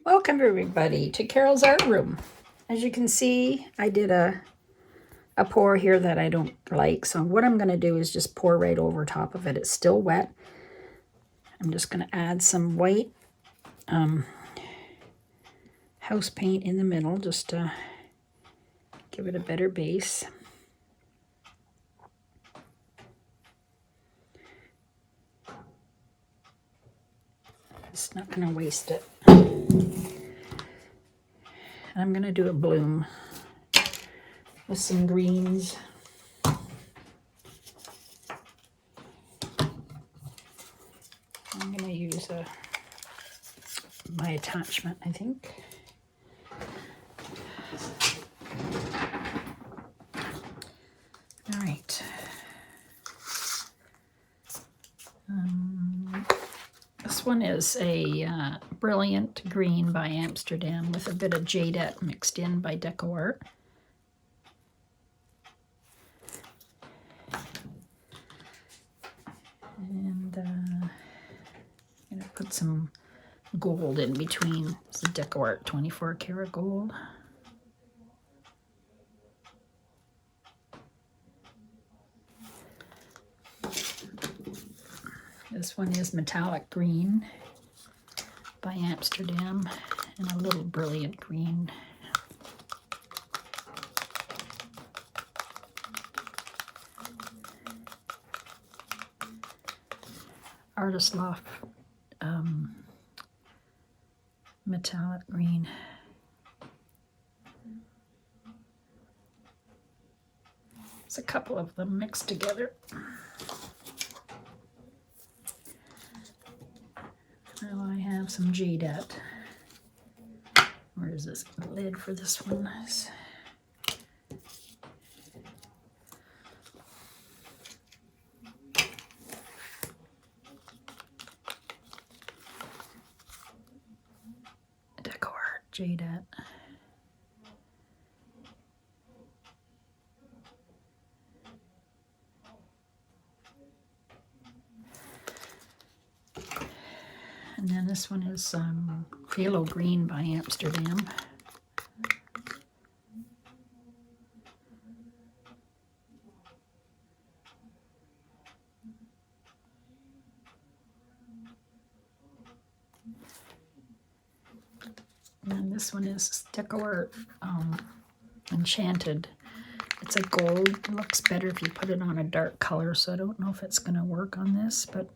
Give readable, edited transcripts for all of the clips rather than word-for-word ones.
Welcome everybody to Carol's Art Room. As you can see, I did a pour here that I don't like. So what I'm going to do is just pour right over top of it. It's still wet. I'm just going to add some white house paint in the middle just to give it a better base. Just not going to waste it. I'm going to do a bloom with some greens. I'm going to use my attachment, I think. All right. This one is a brilliant green by Amsterdam with a bit of jadeite mixed in by Art. And I'm going to put some gold in between. It's the Art 24 karat gold. This one is metallic green by Amsterdam and a little brilliant green. Artist Loft metallic green. It's a couple of them mixed together. Now I have some jadeite. Where is this lid for this one? Art jadeite. And then this one is phthalo green by Amsterdam. And this one is Art Enchanted. It's a gold. It looks better if you put it on a dark color, so I don't know if it's going to work on this, but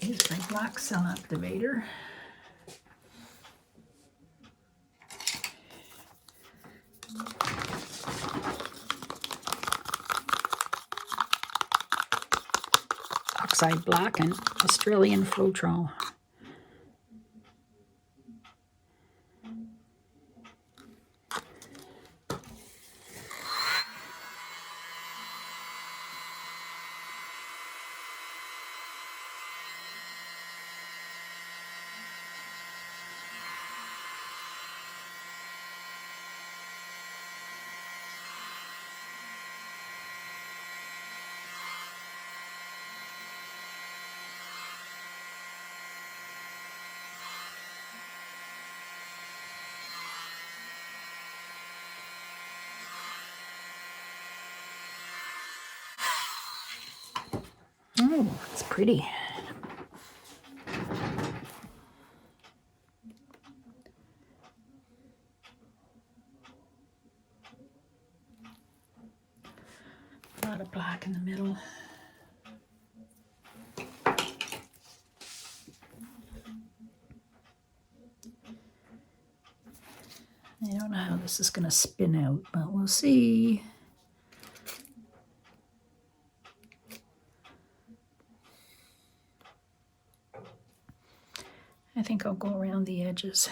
here's my black cell activator. Oxide black and Australian Floetrol. Oh, it's pretty. A lot of black in the middle. I don't know how this is going to spin out, but we'll see. I think I'll go around the edges.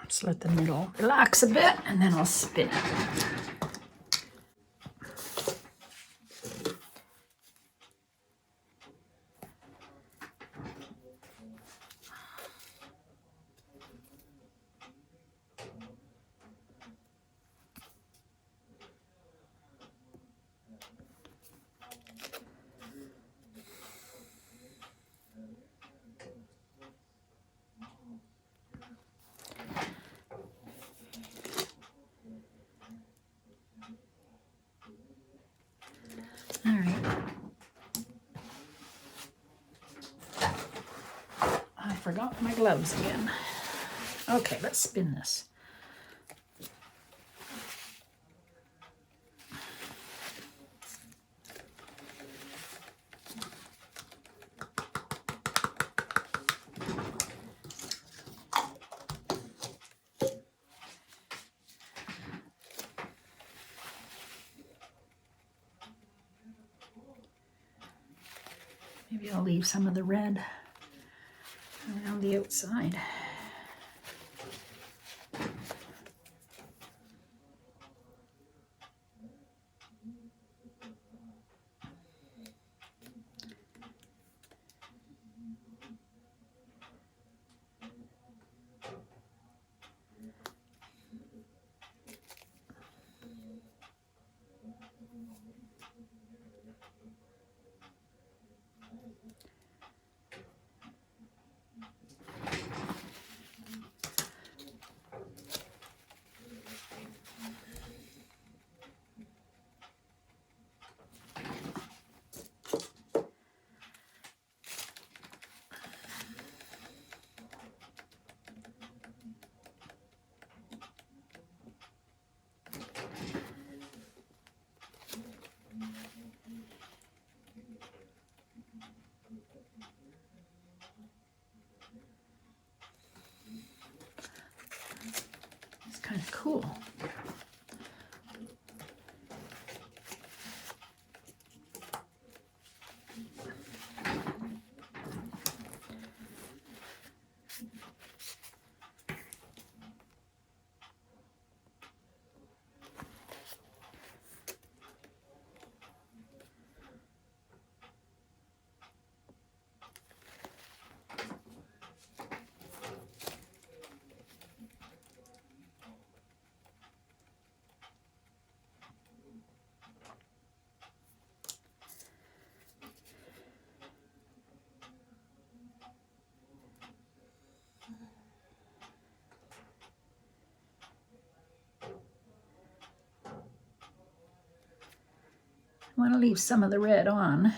Just let the middle relax a bit, and then I'll spin it. All right. I forgot my gloves again. Okay, let's spin this. Maybe I'll leave some of the red around the outside. Kind of cool. I want to leave some of the red on.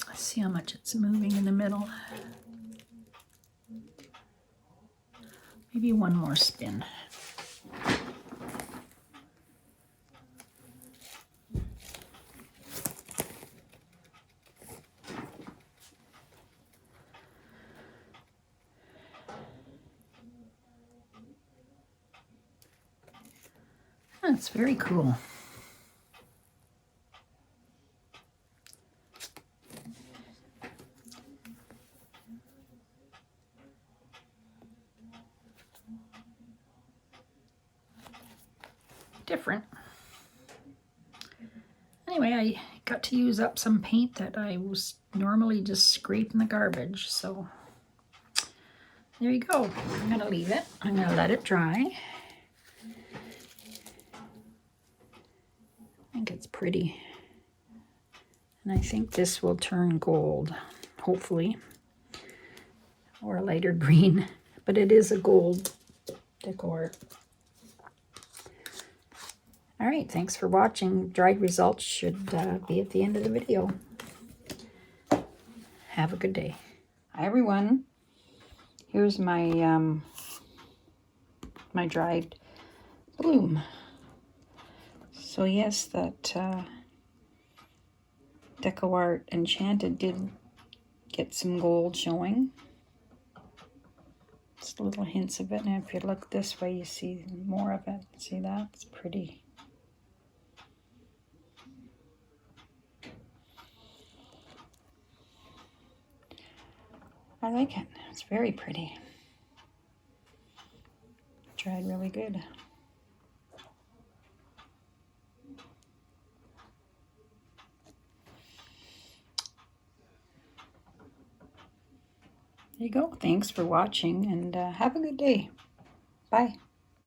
Let's see how much it's moving in the middle. Maybe one more spin. That's very cool. Different. Anyway, I got to use up some paint that I was normally just scraping the garbage, so there you go. I'm gonna leave it. I'm gonna let it dry. I think it's pretty. And I think this will turn gold, hopefully, or a lighter green, but it is a gold decor. All right, thanks for watching. Dried results should be at the end of the video. Have a good day. Hi everyone. Here's my my dried bloom. So yes, that Sheleeart Enchanted did get some gold showing. Just little hints of it, and if you look this way, you see more of it. See that? It's pretty. I like it. It's very pretty. Dried really good. There you go. Thanks for watching, and have a good day. Bye.